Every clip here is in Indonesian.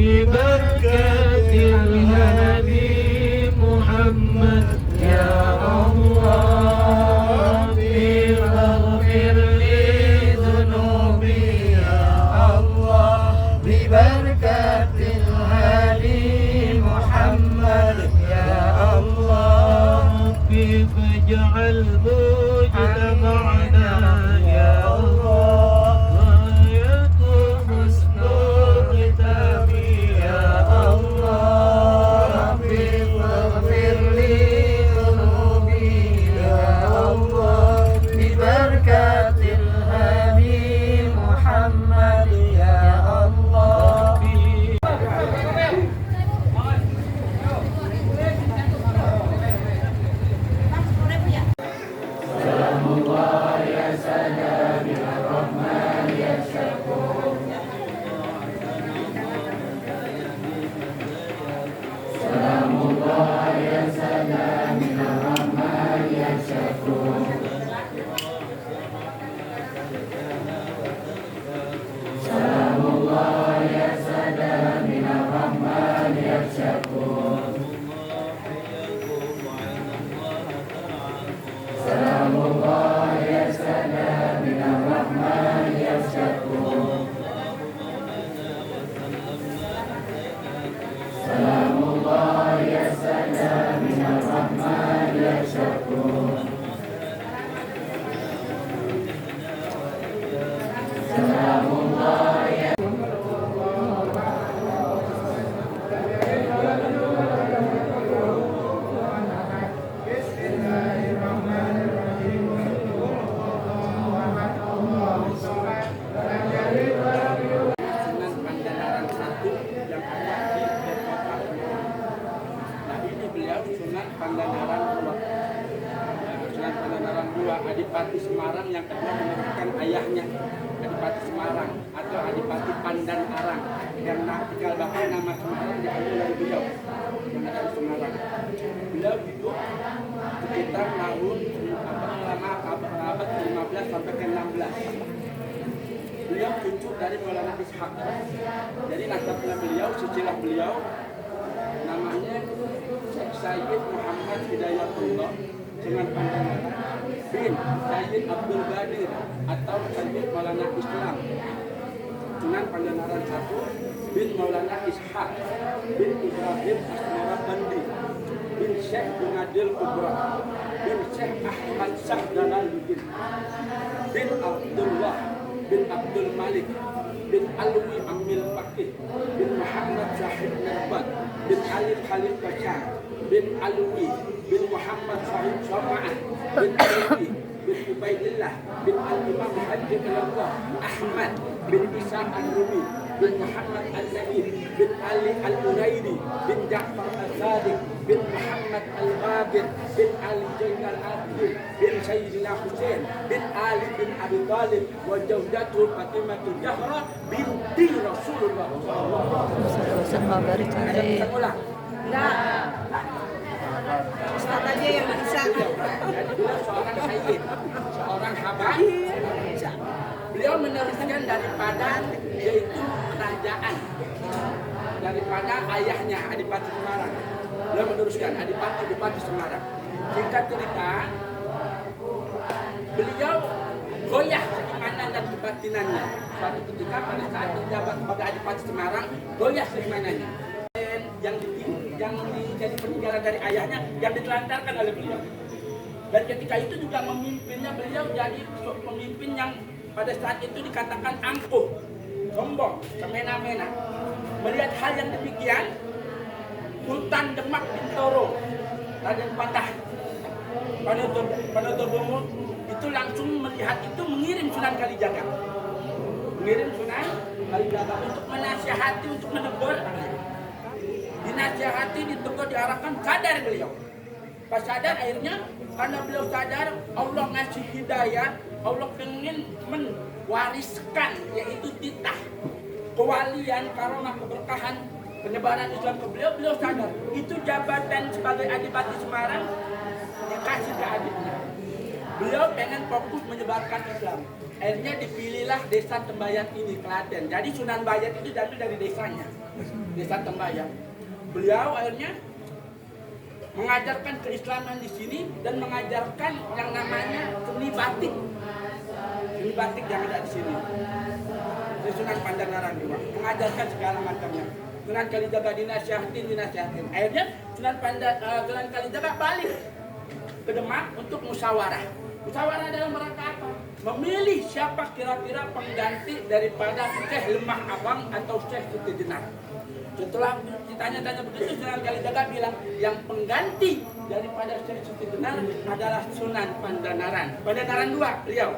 ببركة الهادي محمد يا الله ربي اغفر لي ذنوبي يا الله ببركة الهادي محمد يا الله ربي فاجعل مجتمعنا يا الله غاية حسن ختامي يا الله ربي فاغفر لي ذنوبي يا الله ببركة الهادي محمد يا الله Sunan Pandanaran 1 yang ada di Depok. Nah ini beliau Sunan Pandanaran 2. Sunan Pandanaran 2 Adipati Semarang yang kedua meneruskan ayahnya Adipati Semarang atau Adipati Pandanarang yang tinggal bahkan nama Semarang diambil dari beliau yang ada di Semarang. Beliau hidup sekitar tahun abad ke-15 sampai ke-16. Beliau cucu dari Maulana Ishaq. Jadi nasabnya beliau, silsilah beliau namanya Syekh Sayyid Muhammad Hidayatullah Sunan Pandanaran bin Sayyid Abdul Qadir atau Sayyid Maulana Islam Sunan Pandanaran 1 bin Maulana Ishaq bin Ibrahim Asmarabandi bin Syekh Bunadil Kubra bin Syekh Ahmad Shah Jalaluddin bin Abdullah bin Abdul Malik bin Alwi Amil Fakih bin Muhammad Syahid Narbat bin Ali Khalid Bashar bin Alwi bin Muhammad Syahid Syama'ah bin Alwi bin Ubaidillah bin Al-Imam Haji Al-Allah Ahmad bin Isa Al-Rumi bin Muhammad Al-Naib bin Ali Al-Uraidi bin Ja'far Al-Sadiq bin Muhammad Al-Bagir bin Ali Jainal Abidin bin Sayyidina Hussein bin Ali bin Abi Talib wa Jawdatul Fatimatul Zahra binti Rasulullah Sama barik Ada bisa ulang? Enggak. Ustaz aja yang bisa. Jadi beliau seorang sayyid, seorang habaib. Beliau meneruskan daripada yaitu kerajaan daripada ayahnya Adipati Semarang. Beliau meneruskan Adipati Semarang. Singkat cerita, beliau goyah keimanan dan kebatinannya. Suatu ketika pada saat menjabat sebagai Adipati Semarang, goyah keimanannya. Yang jadi peninggalan dari ayahnya yang ditelantarkan oleh beliau. Dan ketika itu juga memimpinnya beliau jadi pemimpin yang pada saat itu dikatakan angkuh, sombong, semena-mena. Melihat hal yang demikian, Sultan Demak Bintoro, Raden Patah, Panodorbomo itu langsung melihat itu mengirim Sunan Kalijaga. Untuk menasihati, untuk menegur. Dinasihati, ditegur, diarahkan, sadar beliau. Pas sadar akhirnya, karena beliau sadar Allah ngasih hidayah, Allah ingin mewariskan yaitu titah, kewalian, karomah, keberkahan, penyebaran Islam ke beliau. Beliau sadar itu jabatan sebagai Adipati Semarang dikasih ke adiknya. Beliau pengen fokus menyebarkan Islam. Akhirnya dipilihlah desa Tembayan ini, Klaten. Jadi Sunan Bayat itu diambil dari desanya, desa Tembayan. Beliau akhirnya mengajarkan keislaman di sini dan mengajarkan yang namanya seni batik. Seni batik yang ada di sini. Di Sunan Pandanaran juga mengajarkan segala macamnya. Sunan Kalijaga dinasihatin. Akhirnya Sunan Kalijaga balik ke Demak untuk musyawarah. Musyawarah dalam rangka apa? Memilih siapa kira-kira pengganti daripada Syekh Lemah Abang atau Syekh Siti Jenar. Setelah ditanya-tanya begitu, Sunan Kalijaga bilang yang pengganti daripada Syekh Siti Jenar adalah Sunan Pandanaran. Pandanaran 2 beliau.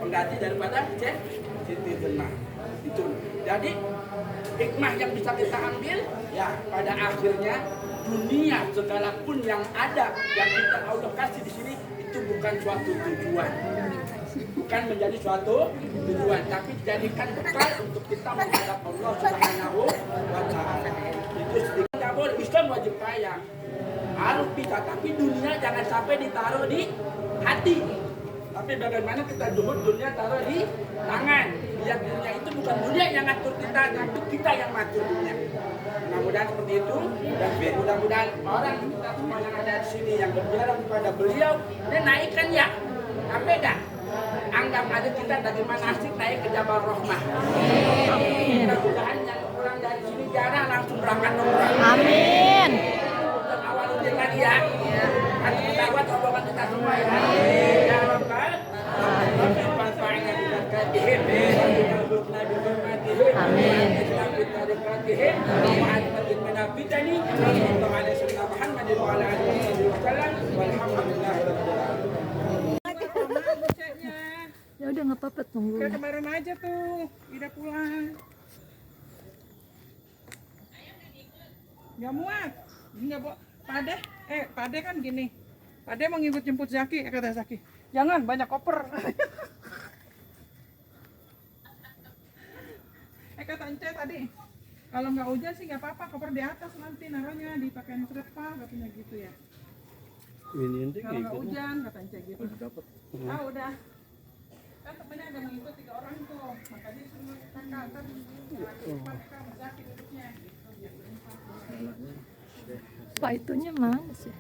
Pengganti daripada Syekh Siti Jenar. Itu. Jadi hikmah yang bisa kita ambil ya pada akhirnya dunia segala pun yang ada yang kita Allah kasih di sini itu bukan suatu tujuan, bukan menjadi suatu tujuan, tapi dijadikan bekal untuk kita menghadap Allah Subhanahu wa Ta'ala. Itu sedikit nggak boleh. Islam wajib kaya, harus bisa, tapi dunia jangan sampai ditaruh di hati. Tapi bagaimana kita jumut dunia taruh di tangan. Biar dunia itu bukan dunia yang ngatur kita, tapi kita yang ngatur dunia. Mudah-mudahan seperti itu, dan mudah-mudahan orang kita semua yang ada di sini yang berjalan kepada beliau, dia naikkan ya, apa dah? Anggap aja kita dari manasik naik ke Jabal Rahmah. Mudah-mudahan yang pulang dari sini jarang langsung berangkat umrah. Amin. Dan awalin dengan ya, kan kita buat omongan kita semua ya. Ya Rabbal, Rabbil Fatihah dengan katihin, Rabbil Amin. Ya udah nggak apa-apa, tunggu. Kayak kemarin aja tuh, Ida pulang. Gak muat. Enggak, Bu. Pade kan gini. Pade mau ngikut jemput Zaki, kata Zaki. Jangan, banyak koper. Kata Ence tadi, kalau nggak hujan sih nggak apa-apa, koper di atas nanti naruhnya dipakein serpa, katanya gitu ya. Kalau nggak hujan, kata Ence gitu. Ah udah. Kan temennya ada mengikut 3 orang tuh, makanya suruh kakak kan kakak Zaki duduknya. Pak itunya mana sih?